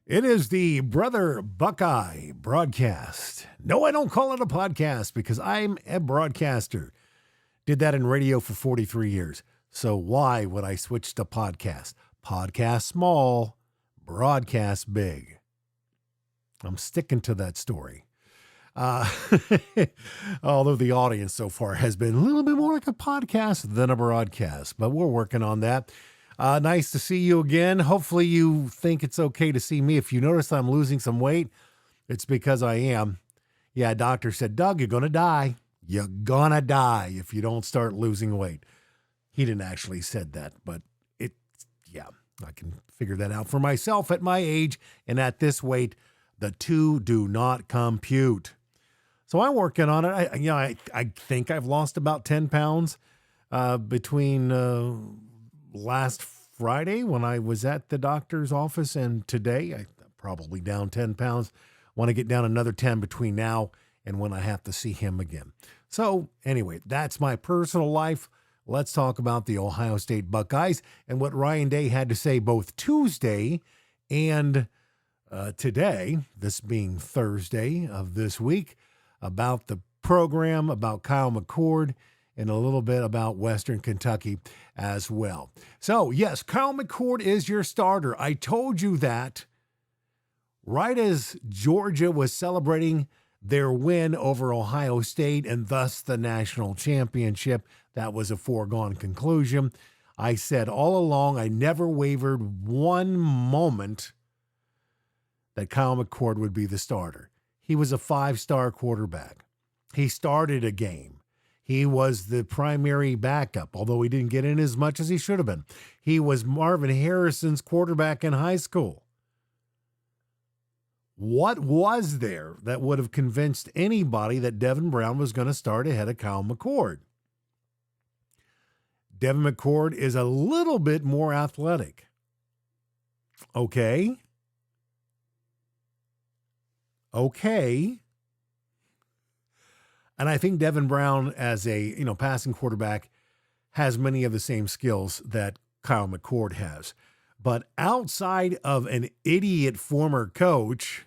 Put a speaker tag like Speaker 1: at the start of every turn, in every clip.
Speaker 1: It is the Brother Buckeye Broadcast. No, I don't call it a podcast because I'm a broadcaster. Did that in radio for 43 years. So why would I switch to podcast? Podcast small, broadcast big. I'm sticking to that story. Although the audience so far has been a little bit more like a podcast than a broadcast, but we're working on that. Nice to see you again. Hopefully you think it's okay to see me. If you notice I'm losing some weight, it's because I am. Yeah, doctor said, Doug, you're going to die. You're going to die if you don't start losing weight. He didn't actually said that, but I can figure that out for myself at my age. And at this weight, the two do not compute. So I'm working on it. I think I've lost about 10 pounds between last Friday when I was at the doctor's office and today. I'm probably down 10 pounds. Want to get down another 10 between now and when I have to see him again. So anyway, that's my personal life. Let's talk about the Ohio State Buckeyes and what Ryan Day had to say both Tuesday and today, this being Thursday of this week, about the program, about Kyle McCord, and a little bit about Western Kentucky as well. So, yes, Kyle McCord is your starter. I told you that right as Georgia was celebrating their win over Ohio State and thus the national championship. That was a foregone conclusion. I said all along, I never wavered one moment that Kyle McCord would be the starter. He was a 5-star quarterback. He started a game. He was the primary backup, although he didn't get in as much as he should have been. He was Marvin Harrison's quarterback in high school. What was there that would have convinced anybody that Devin Brown was going to start ahead of Kyle McCord? Devin McCord is a little bit more athletic. Okay. And I think Devin Brown as a, passing quarterback has many of the same skills that Kyle McCord has. But outside of an idiot former coach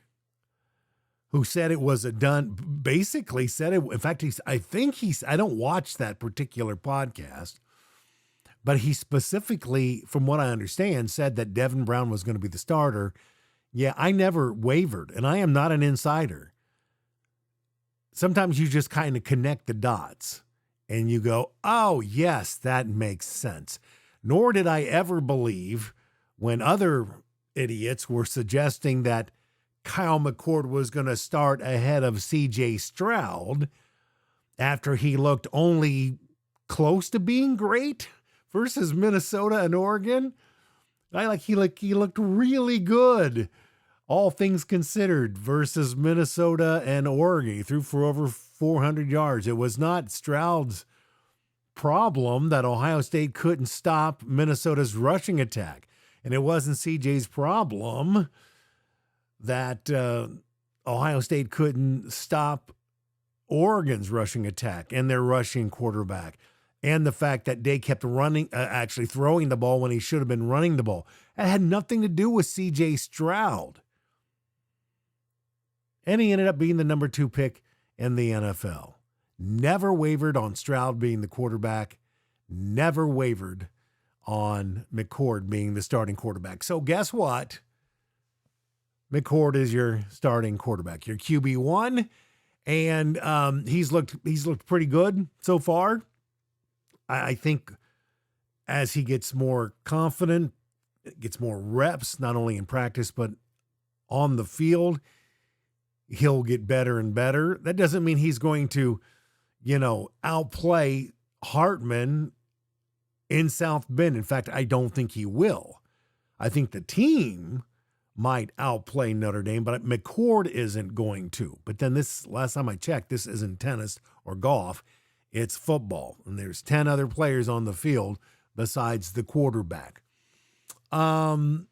Speaker 1: who said it was basically said it, in fact, I don't watch that particular podcast, but he specifically, from what I understand, said that Devin Brown was going to be the starter. Yeah, I never wavered, and I am not an insider. Sometimes you just kind of connect the dots and you go, oh, yes, that makes sense. Nor did I ever believe when other idiots were suggesting that Kyle McCord was going to start ahead of C.J. Stroud after he looked only close to being great versus Minnesota and Oregon. He looked really good, all things considered, versus Minnesota and Oregon. He threw for over 400 yards. It was not Stroud's problem that Ohio State couldn't stop Minnesota's rushing attack. And it wasn't CJ's problem that Ohio State couldn't stop Oregon's rushing attack and their rushing quarterback. And the fact that they kept actually throwing the ball when he should have been running the ball. It had nothing to do with C.J. Stroud. And he ended up being the number 2 pick in the NFL. Never wavered on Stroud being the quarterback. Never wavered on McCord being the starting quarterback. So guess what? McCord is your starting quarterback, your QB1. And he's looked pretty good so far. I think as he gets more confident, gets more reps, not only in practice, but on the field, he'll get better and better. That doesn't mean he's going to, outplay Hartman in South Bend. In fact, I don't think he will. I think the team might outplay Notre Dame, but McCord isn't going to. But then last time I checked, this isn't tennis or golf. It's football, and there's 10 other players on the field besides the quarterback. What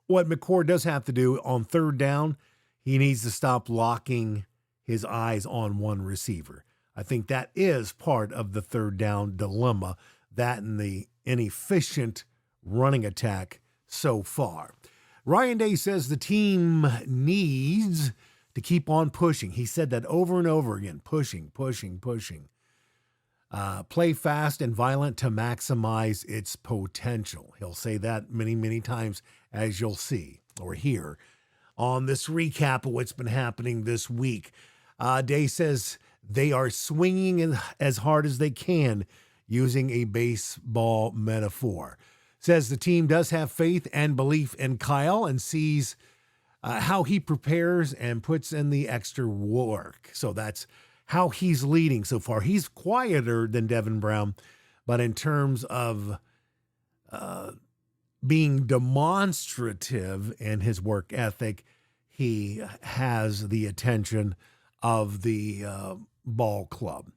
Speaker 1: McCord does have to do on third down, he needs to stop locking his eyes on one receiver. I think that is part of the third down dilemma, that and the inefficient running attack so far. Ryan Day says the team needs to keep on pushing. He said that over and over again, pushing. Play fast and violent to maximize its potential. He'll say that many times, as you'll see or hear on this recap of what's been happening this week. Day says they are swinging as hard as they can, using a baseball metaphor. Says the team does have faith and belief in Kyle and sees how he prepares and puts in the extra work. So that's how he's leading so far. He's quieter than Devin Brown, but in terms of being demonstrative in his work ethic, he has the attention of the ball club.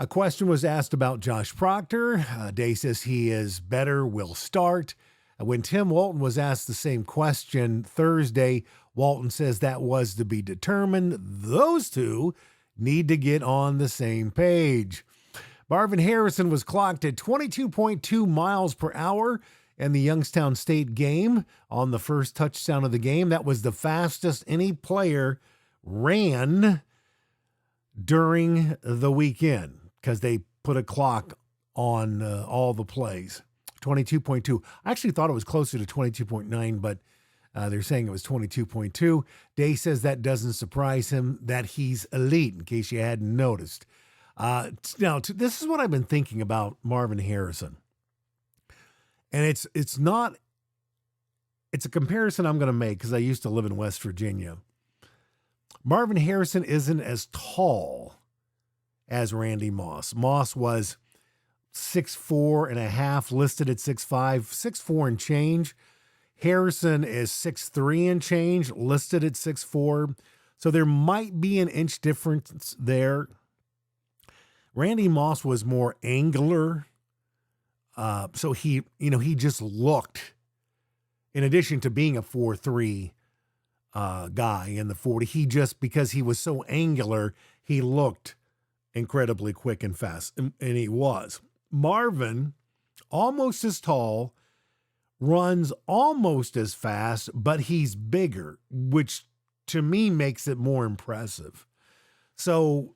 Speaker 1: A question was asked about Josh Proctor. Day says he is better, will start. When Tim Walton was asked the same question Thursday, Walton says that was to be determined. Those two need to get on the same page. Marvin Harrison was clocked at 22.2 miles per hour in the Youngstown State game on the first touchdown of the game. That was the fastest any player ran during the weekend because they put a clock on all the plays. 22.2. I actually thought it was closer to 22.9, but they're saying it was 22.2. Day says that doesn't surprise him, that he's elite, in case you hadn't noticed. Now, this is what I've been thinking about Marvin Harrison. And it's a comparison I'm going to make because I used to live in West Virginia. Marvin Harrison isn't as tall as Randy Moss. Moss was 6'4" and a half, listed at 6'5", 6'4" and change. Harrison is 6'3" and change, listed at 6'4". So there might be an inch difference there. Randy Moss was more angular. So he just looked, in addition to being a 4'3" guy in the 40, because he was so angular, he looked incredibly quick and fast, and he was. Marvin, almost as tall, runs almost as fast, but he's bigger, which to me makes it more impressive. So,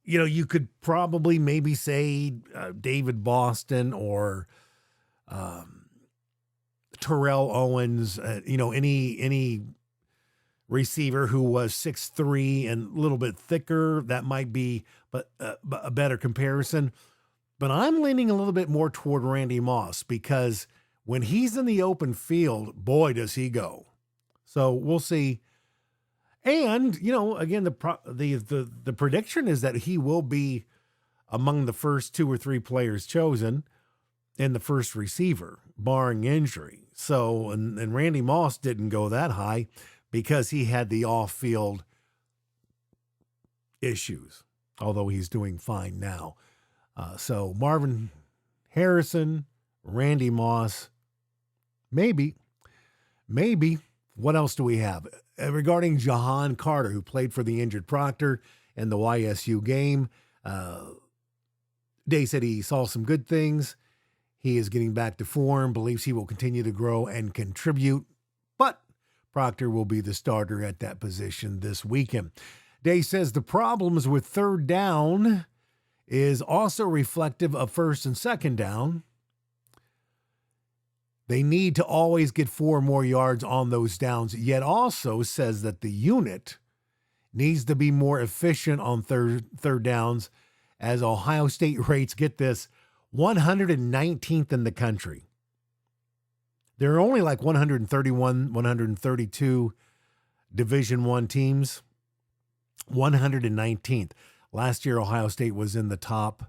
Speaker 1: you could probably maybe say David Boston or Terrell Owens, any receiver who was 6'3" and a little bit thicker, that might be a better comparison. But I'm leaning a little bit more toward Randy Moss because when he's in the open field, boy, does he go. So we'll see. And, again, the prediction is that he will be among the first 2 or 3 players chosen and the first receiver, barring injury. So, and Randy Moss didn't go that high because he had the off-field issues, although he's doing fine now. So Marvin Harrison, Randy Moss, maybe. What else do we have? Regarding Jahan Carter, who played for the injured Proctor in the YSU game, Day said he saw some good things. He is getting back to form, believes he will continue to grow and contribute, but Proctor will be the starter at that position this weekend. Day says the problems with third down is also reflective of first and second down. They need to always get 4 more yards on those downs, yet also says that the unit needs to be more efficient on third downs, as Ohio State rates, get this, 119th in the country. There are only like 131, 132 Division I teams, 119th. Last year, Ohio State was in the top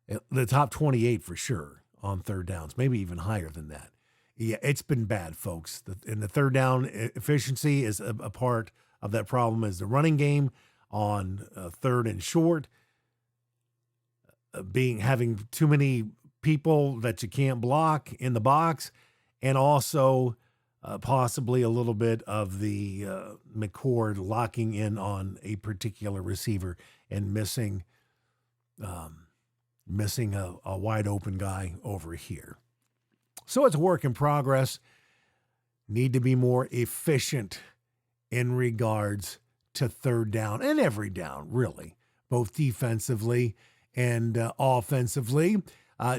Speaker 1: 28 for sure on third downs, maybe even higher than that. Yeah, it's been bad, folks. And the third down efficiency is a part of that problem is the running game on third and short, having too many people that you can't block in the box, and also possibly a little bit of the McCord locking in on a particular receiver and missing a wide open guy over here. So it's a work in progress. Need to be more efficient in regards to third down and every down, really, both defensively and offensively.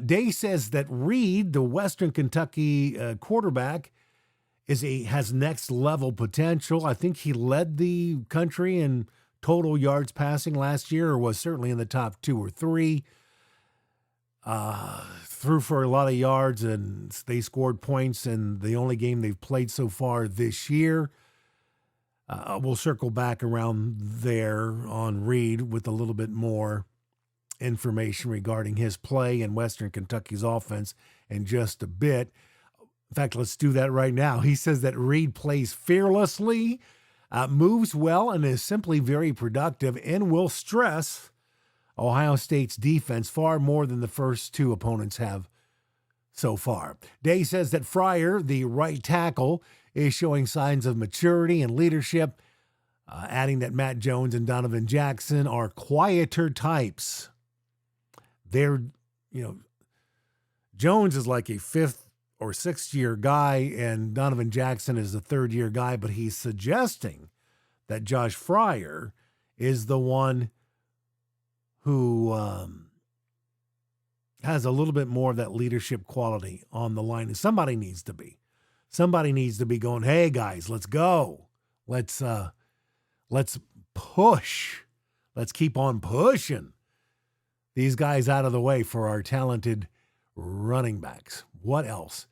Speaker 1: Day says that Reed, the Western Kentucky quarterback, has next level potential. I think he led the country in total yards passing last year, or was certainly in the top 2 or 3. Threw for a lot of yards, and they scored points in the only game they've played so far this year. We'll circle back around there on Reed with a little bit more information regarding his play in Western Kentucky's offense in just a bit. In fact, let's do that right now. He says that Reed plays fearlessly, moves well, and is simply very productive, and will stress Ohio State's defense far more than the first 2 opponents have so far. Day says that Fryer, the right tackle, is showing signs of maturity and leadership, adding that Matt Jones and Donovan Jackson are quieter types. Jones is like a 5th or 6th year guy, and Donovan Jackson is a 3rd year guy, but he's suggesting that Josh Fryer is the one who has a little bit more of that leadership quality on the line. And somebody needs to be going, hey guys, let's go. Let's push. Let's keep on pushing these guys out of the way for our talented running backs. What else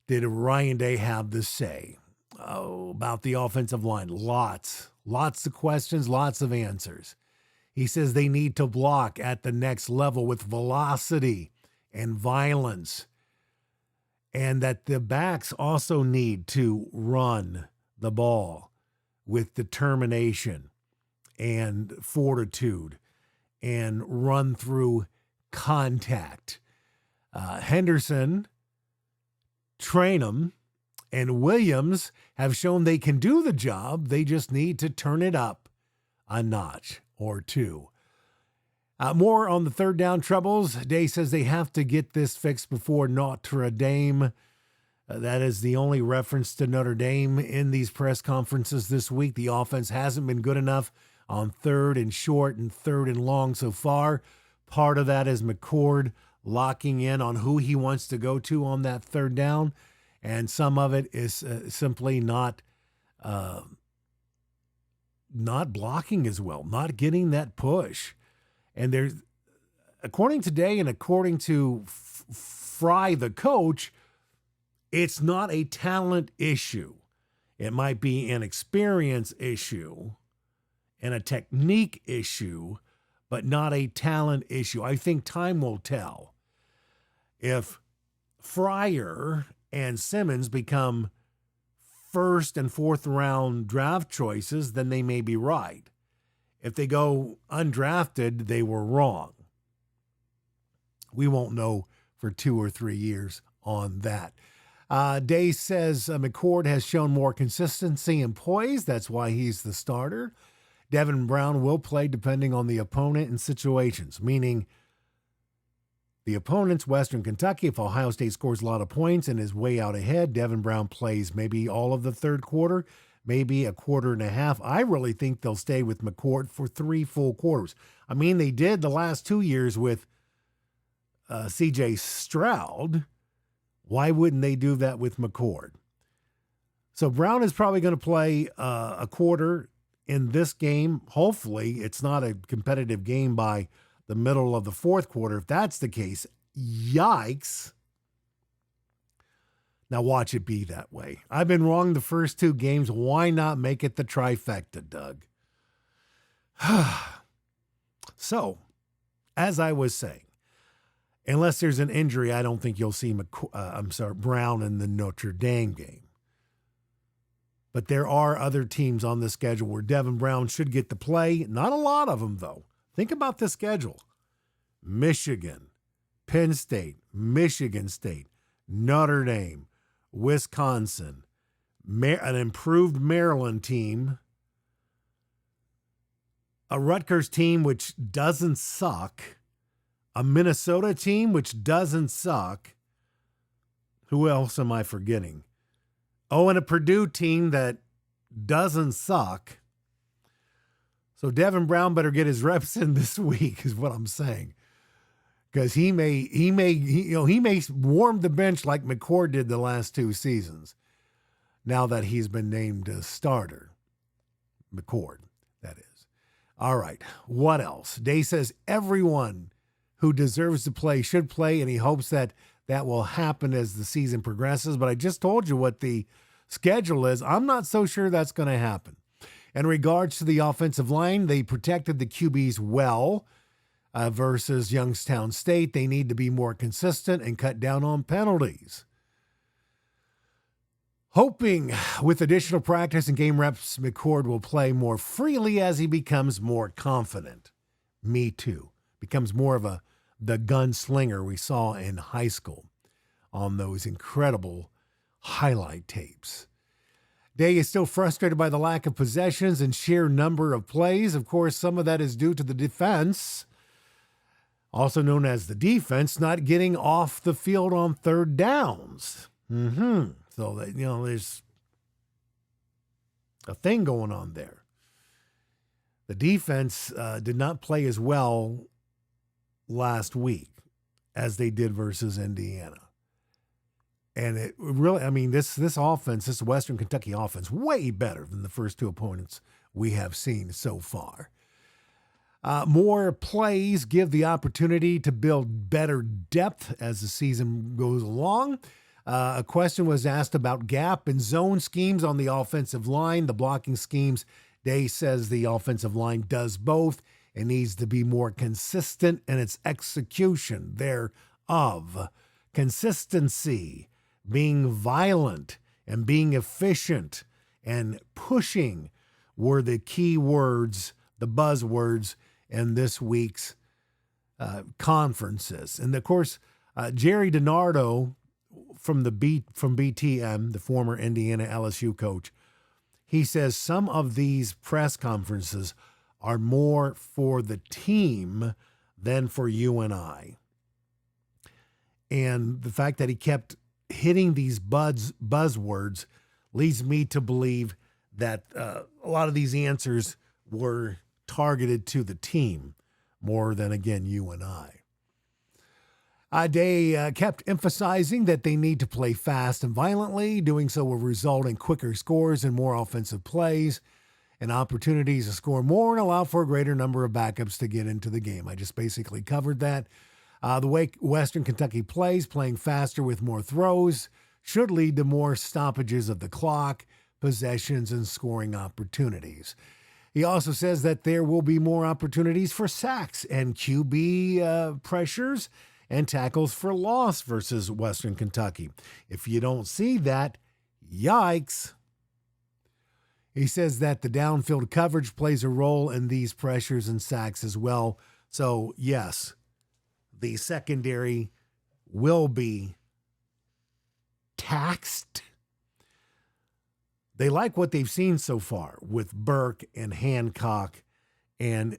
Speaker 1: did Ryan Day have to say about the offensive line? Lots of questions, lots of answers. He says they need to block at the next level with velocity and violence, and that the backs also need to run the ball with determination and fortitude and run through contact. Henderson, Trainum, and Williams have shown they can do the job. They just need to turn it up a notch or 2. More on the third down troubles. Day says they have to get this fixed before Notre Dame. That is the only reference to Notre Dame in these press conferences this week. The offense hasn't been good enough on 3rd and short and 3rd and long so far. Part of that is McCord locking in on who he wants to go to on that 3rd down. And some of it is simply not blocking as well, not getting that push. And there's, according to Day and according to Fry, the coach, it's not a talent issue. It might be an experience issue and a technique issue, but not a talent issue. I think time will tell. If Fryer and Simmons become 1st and 4th round draft choices, then they may be right. If they go undrafted, they were wrong. We won't know for 2 or 3 years on that. Day says McCord has shown more consistency and poise. That's why he's the starter. Devin Brown will play depending on the opponent and situations, meaning the opponent's Western Kentucky. If Ohio State scores a lot of points and is way out ahead, Devin Brown plays maybe all of the 3rd quarter, maybe a quarter and a half. I really think they'll stay with McCord for 3 full quarters. I mean, they did the last 2 years with C.J. Stroud. Why wouldn't they do that with McCord? So Brown is probably going to play a quarter in this game. Hopefully it's not a competitive game by the middle of the 4th quarter. If that's the case, yikes. Now watch it be that way. I've been wrong the first 2 games. Why not make it the trifecta, Doug? So, as I was saying, unless there's an injury, I don't think you'll see Brown in the Notre Dame game. But there are other teams on the schedule where Devin Brown should get to play. Not a lot of them, though. Think about the schedule. Michigan, Penn State, Michigan State, Notre Dame, Wisconsin, an improved Maryland team, a Rutgers team which doesn't suck, a Minnesota team which doesn't suck, Who else am I forgetting? Oh, and a Purdue team that doesn't suck. So Devin Brown better get his reps in this week, is what I'm saying, because he may warm the bench like McCord did the last 2 seasons. Now that he's been named a starter, McCord, that is. All right, what else? Day says everyone who deserves to play should play, and he hopes that will happen as the season progresses. But I just told you what the schedule is. I'm not so sure that's going to happen. In regards to the offensive line, they protected the QBs well versus Youngstown State. They need to be more consistent and cut down on penalties. Hoping with additional practice and game reps, McCord will play more freely as he becomes more confident. Me too. Becomes more of the gunslinger we saw in high school on those incredible highlight tapes. Day is still frustrated by the lack of possessions and sheer number of plays. Of course, some of that is due to the defense, also known as the defense, not getting off the field on third downs. So that, there's a thing going on there. The defense did not play as well last week as they did versus Indiana. And it really, this offense, this Western Kentucky offense, way better than the first 2 opponents we have seen so far. More plays give the opportunity to build better depth as the season goes along. A question was asked about gap and zone schemes on the offensive line, the blocking schemes. Day says the offensive line does both and needs to be more consistent in its execution thereof. Consistency, being violent and being efficient and pushing were the key words, the buzzwords in this week's conferences. And of course, Jerry DiNardo from BTM, the former Indiana LSU coach, he says some of these press conferences are more for the team than for you and I. And the fact that he kept hitting these buzzwords leads me to believe that a lot of these answers were targeted to the team more than, again, you and I. Day kept emphasizing that they need to play fast and violently. Doing so will result in quicker scores and more offensive plays and opportunities to score more and allow for a greater number of backups to get into the game. I just basically covered that. The way Western Kentucky plays, playing faster with more throws, should lead to more stoppages of the clock, possessions, and scoring opportunities. He also says that there will be more opportunities for sacks and QB pressures and tackles for loss versus Western Kentucky. If you don't see that, yikes. He says that the downfield coverage plays a role in these pressures and sacks as well. So, yes, the secondary will be taxed. They like what they've seen so far with Burke and Hancock and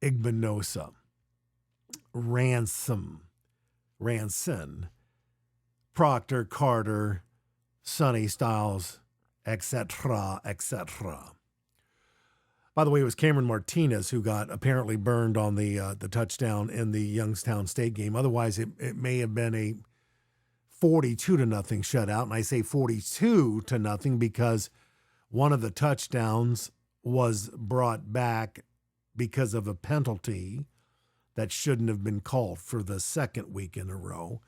Speaker 1: Igbinosa, Ranson, Proctor, Carter, Sonny Styles, etc., etc. By the way, it was Cameron Martinez who got apparently burned on the touchdown in the Youngstown State game. Otherwise, it may have been a 42-0 shutout. And I say 42-0 because one of the touchdowns was brought back because of a penalty that shouldn't have been called for the second week in a row.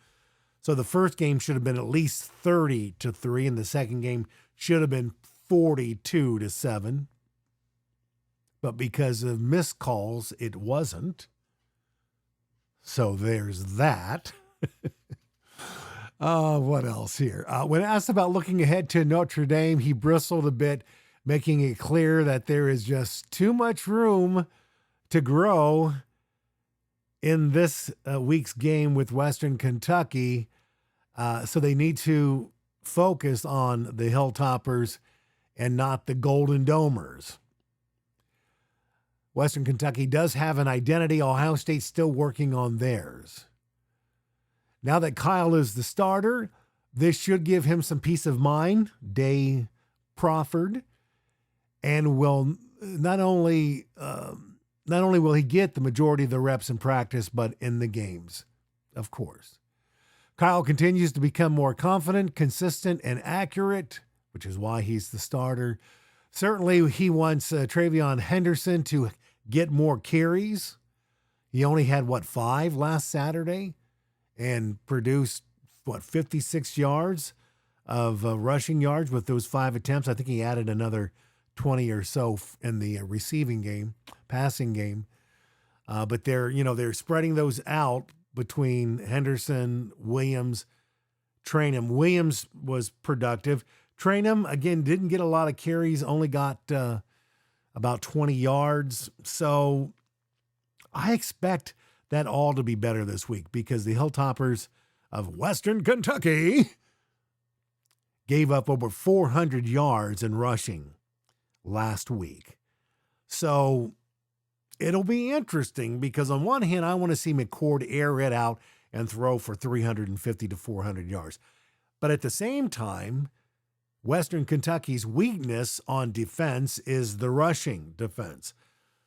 Speaker 1: So the first game should have been at least 30-3, and the second game should have been 42-7. But because of missed calls, it wasn't. So there's that. What else here? When asked about looking ahead to Notre Dame, he bristled a bit, making it clear that there is just too much room to grow in this week's game with Western Kentucky. So they need to focus on the Hilltoppers and not the Golden Domers. Western Kentucky does have an identity. Ohio State's still working on theirs. Now that Kyle is the starter, This should give him some peace of mind, Day proffered, and will not only will he get the majority of the reps in practice, but in the games, of course. Kyle continues to become more confident, consistent, and accurate, which is why he's the starter. Certainly, he wants Travion Henderson to get more carries. He only had, 5 last Saturday and produced, 56 yards of rushing yards with those 5 attempts. I think he added another 20 or so in the receiving game, passing game. But they're spreading those out between Henderson, Williams, Trainum. Williams was productive. Trainum, again, didn't get a lot of carries, only got about 20 yards. So I expect that all to be better this week because the Hilltoppers of Western Kentucky gave up over 400 yards in rushing last week. So it'll be interesting because on one hand, I want to see McCord air it out and throw for 350 to 400 yards. But at the same time, Western Kentucky's weakness on defense is the rushing defense.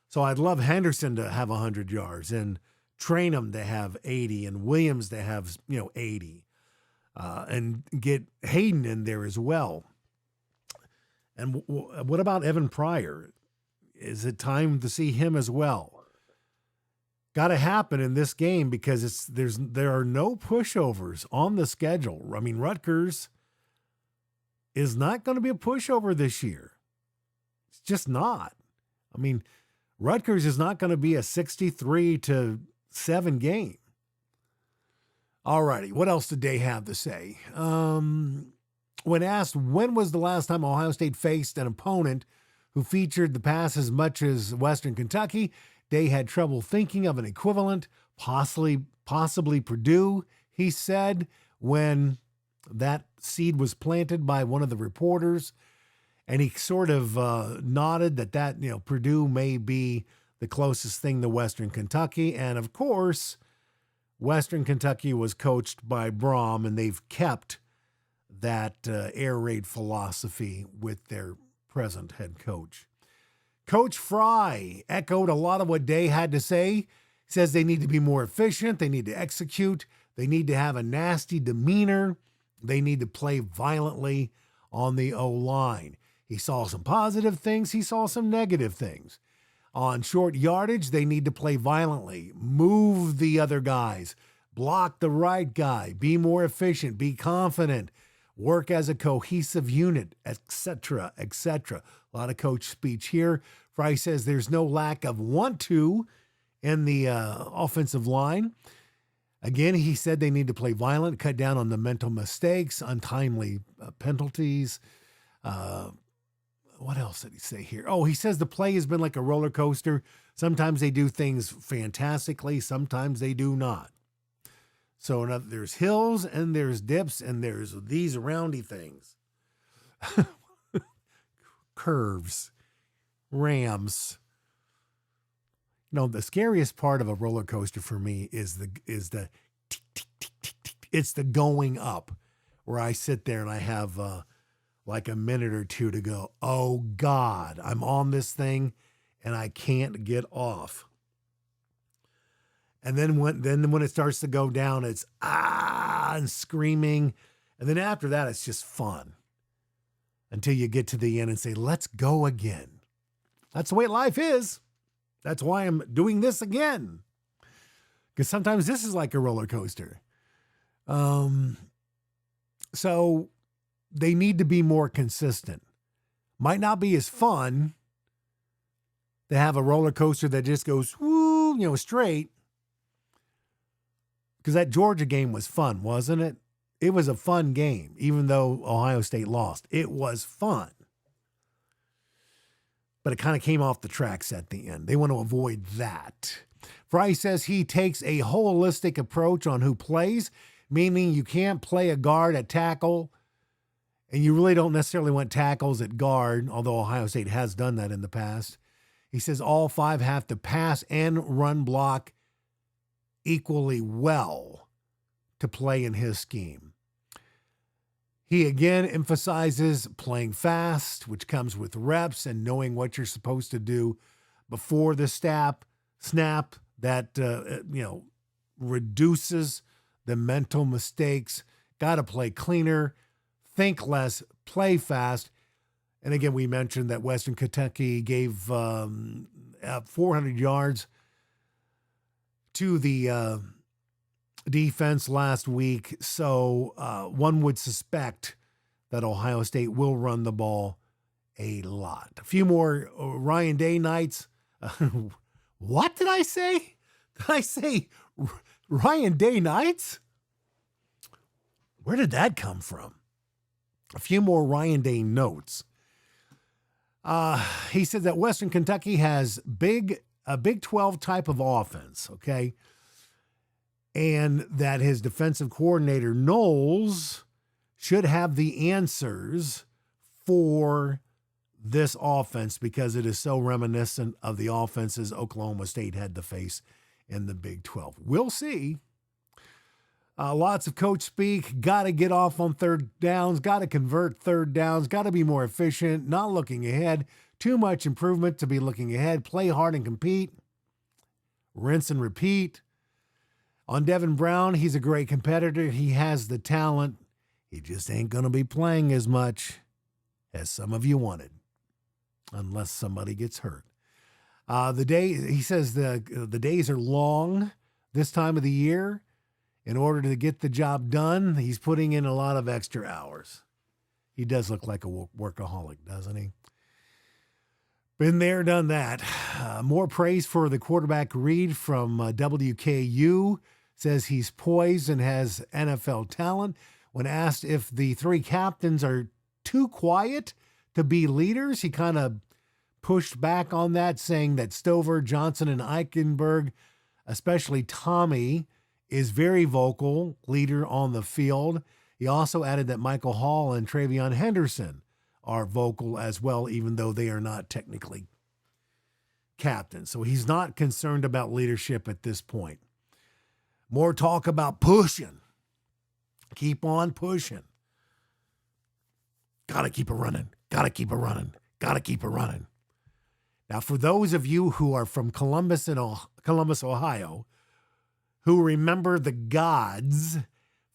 Speaker 1: So I'd love Henderson to have 100 yards and Trainum to have 80 and Williams to have, 80 and get Hayden in there as well. And what about Evan Pryor? Is it time to see him as well? Got to happen in this game because there are no pushovers on the schedule. I mean, Rutgers is not going to be a pushover this year. It's just not. I mean, Rutgers is not going to be a 63-7 game. All righty. What else did Day have to say? When asked when was the last time Ohio State faced an opponent who featured the pass as much as Western Kentucky, Day had trouble thinking of an equivalent, possibly Purdue, he said, when that seed was planted by one of the reporters. And he sort of nodded that Purdue may be the closest thing to Western Kentucky. And, of course, Western Kentucky was coached by Brom, and they've kept that air raid philosophy with their present head coach. Coach Fry echoed a lot of what Day had to say. He says they need to be more efficient. They need to execute. They need to have a nasty demeanor. They need to play violently on the O-line. He saw some positive things. He saw some negative things. On short yardage, they need to play violently, move the other guys, block the right guy, be more efficient, be confident, work as a cohesive unit, etc., etc. A lot of coach speech here. Fry says there's no lack of want to in the offensive line. Again, he said they need to play violent, cut down on the mental mistakes, untimely penalties. What else did he say here? Oh, he says the play has been like a roller coaster. Sometimes they do things fantastically. Sometimes they do not. So there's hills and there's dips and there's these roundy things. Curves, rams. The scariest part of a roller coaster for me is the tick, tick, tick, tick, tick. It's the going up where I sit there and I have like a minute or two to go. Oh God, I'm on this thing and I can't get off. And then when it starts to go down, it's and screaming. And then after that, it's just fun until you get to the end and say, let's go again. That's the way life is. That's why I'm doing this again. Because sometimes this is like a roller coaster. So they need to be more consistent. Might not be as fun to have a roller coaster that just goes, woo, straight. Because that Georgia game was fun, wasn't it? It was a fun game, even though Ohio State lost. It was fun. But it kind of came off the tracks at the end. They want to avoid that. Fry says he takes a holistic approach on who plays, meaning you can't play a guard at tackle, and you really don't necessarily want tackles at guard, although Ohio State has done that in the past. He says all 5 have to pass and run block equally well to play in his scheme. He again emphasizes playing fast, which comes with reps and knowing what you're supposed to do before the snap that, reduces the mental mistakes. Got to play cleaner, think less, play fast. And again, we mentioned that Western Kentucky gave 400 yards to the defense last week. So one would suspect that Ohio State will run the ball a lot. A few more Ryan Day nights. What did I say? Did I say Ryan Day nights? Where did that come from? A few more Ryan Day notes. He said that Western Kentucky has a Big 12 type of offense, okay? And that his defensive coordinator, Knowles, should have the answers for this offense because it is so reminiscent of the offenses Oklahoma State had to face in the Big 12. We'll see. Lots of coach speak. Got to get off on third downs. Got to convert third downs. Got to be more efficient. Not looking ahead. Too much improvement to be looking ahead. Play hard and compete. Rinse and repeat. On Devin Brown, he's a great competitor. He has the talent. He just ain't going to be playing as much as some of you wanted, unless somebody gets hurt. He says the days are long this time of the year. In order to get the job done, he's putting in a lot of extra hours. He does look like a workaholic, doesn't he? Been there, done that. More praise for the quarterback Reed from WKU. Says he's poised and has NFL talent. When asked if the three captains are too quiet to be leaders, he kind of pushed back on that, saying that Stover, Johnson, and Eichenberg, especially Tommy, is very vocal leader on the field. He also added that Michael Hall and Travion Henderson are vocal as well, even though they are not technically captains. So he's not concerned about leadership at this point. More talk about pushing. Keep on pushing. Got to keep it running. Got to keep it running. Got to keep it running. Now, for those of you who are from Columbus, Ohio, who remember The Gods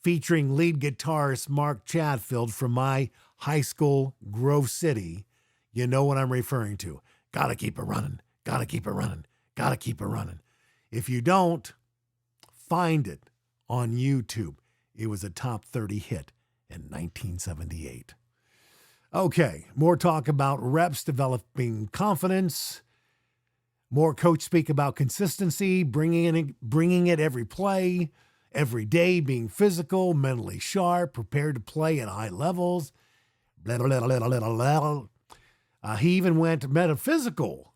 Speaker 1: featuring lead guitarist Mark Chatfield from my high school, Grove City, you know what I'm referring to. Got to keep it running. Got to keep it running. Got to keep it running. If you don't, find it on YouTube. It was a top 30 hit in 1978. Okay, more talk about reps developing confidence. More coach speak about consistency, bringing it every play, every day, being physical, mentally sharp, prepared to play at high levels. Blah, blah, blah, blah, blah, blah. He even went metaphysical,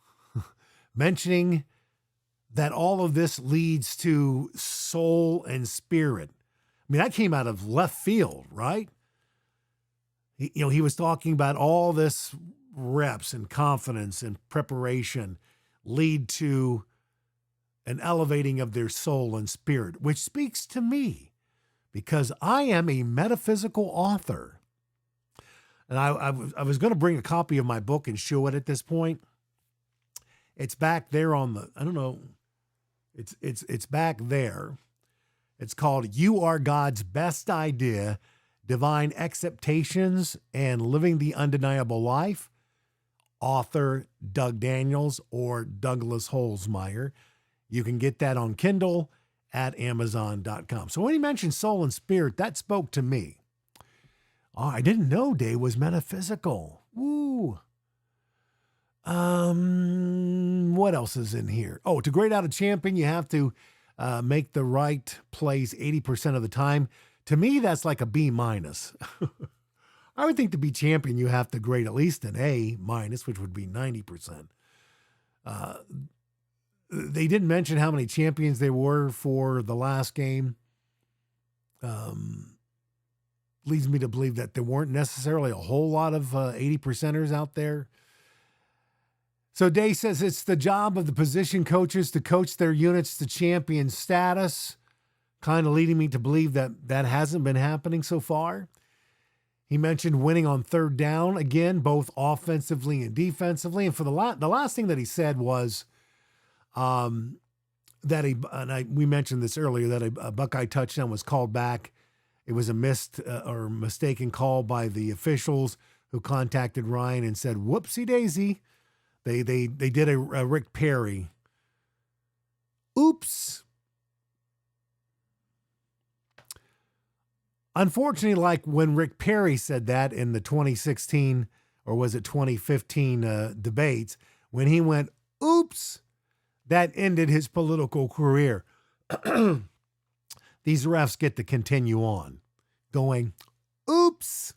Speaker 1: mentioning that all of this leads to soul and spirit. I mean, that came out of left field, right? He was talking about all this reps and confidence and preparation lead to an elevating of their soul and spirit, which speaks to me because I am a metaphysical author. And I was going to bring a copy of my book and show it at this point. It's back there on the, I don't know. It's back there. It's called You Are God's Best Idea, Divine Acceptations and Living the Undeniable Life. Author Doug Daniels or Douglas Holzmeyer. You can get that on Kindle at Amazon.com. So when he mentioned soul and spirit, that spoke to me. Oh, I didn't know Day was metaphysical. Woo. What else is in here? Oh, to grade out a champion, you have to make the right plays 80% of the time. To me, that's like a B minus. I would think to be champion, you have to grade at least an A minus, which would be 90%. They didn't mention how many champions there were for the last game. Leads me to believe that there weren't necessarily a whole lot of 80%ers out there. So Day says it's the job of the position coaches to coach their units to champion status, kind of leading me to believe that that hasn't been happening so far. He mentioned winning on third down again, both offensively and defensively. And for the last thing that he said was we mentioned this earlier, that a Buckeye touchdown was called back. It was a missed or mistaken call by the officials, who contacted Ryan and said, whoopsie daisy. They did a Rick Perry. Oops. Unfortunately, like when Rick Perry said that in the 2016, or was it 2015 debates, when he went, oops, that ended his political career. These refs get to continue on going, oops.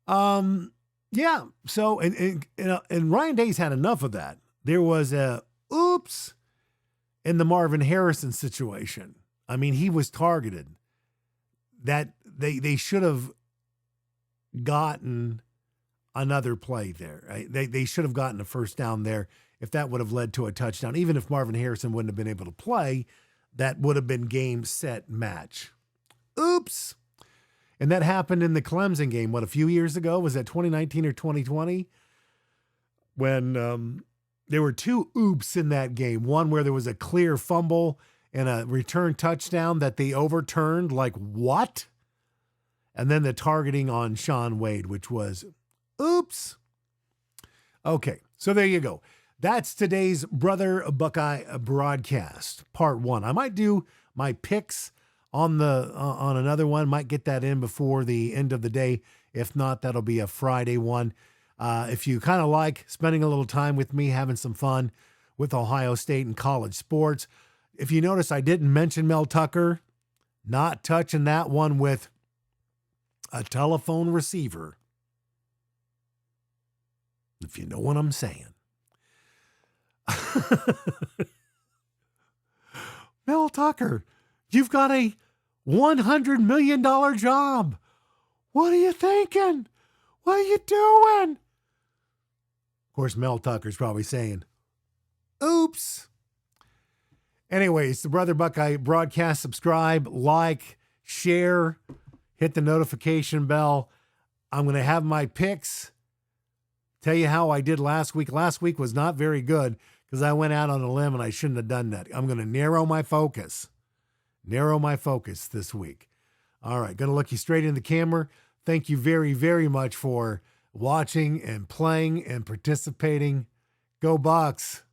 Speaker 1: Yeah. So, and Ryan Day's had enough of that. There was a oops in the Marvin Harrison situation. I mean, he was targeted. That they should have gotten another play there. Right? They should have gotten a first down there if that would have led to a touchdown. Even if Marvin Harrison wouldn't have been able to play, that would have been game, set, match. Oops. And that happened in the Clemson game, a few years ago? Was that 2019 or 2020? When there were two oops in that game. One where there was a clear fumble and a return touchdown that they overturned. Like, what? And then the targeting on Shaun Wade, which was, oops. Okay, so there you go. That's today's Brother Buckeye Broadcast, part 1. I might do my picks on another one. Might get that in before the end of the day. If not, that'll be a Friday one. If you kind of like spending a little time with me, having some fun with Ohio State and college sports. If you notice, I didn't mention Mel Tucker. Not touching that one with a telephone receiver. If you know what I'm saying. Mel Tucker, you've got a $100 million job. What are you thinking? What are you doing? Of course, Mel Tucker's probably saying, oops. Anyways, the Brother Buckeye Broadcast, subscribe, like, share, hit the notification bell. I'm going to have my picks. Tell you how I did last week. Last week was not very good because I went out on a limb and I shouldn't have done that. I'm going to narrow my focus this week. All right, going to look you straight in the camera. Thank you very, very much for watching and playing and participating. Go Bucks.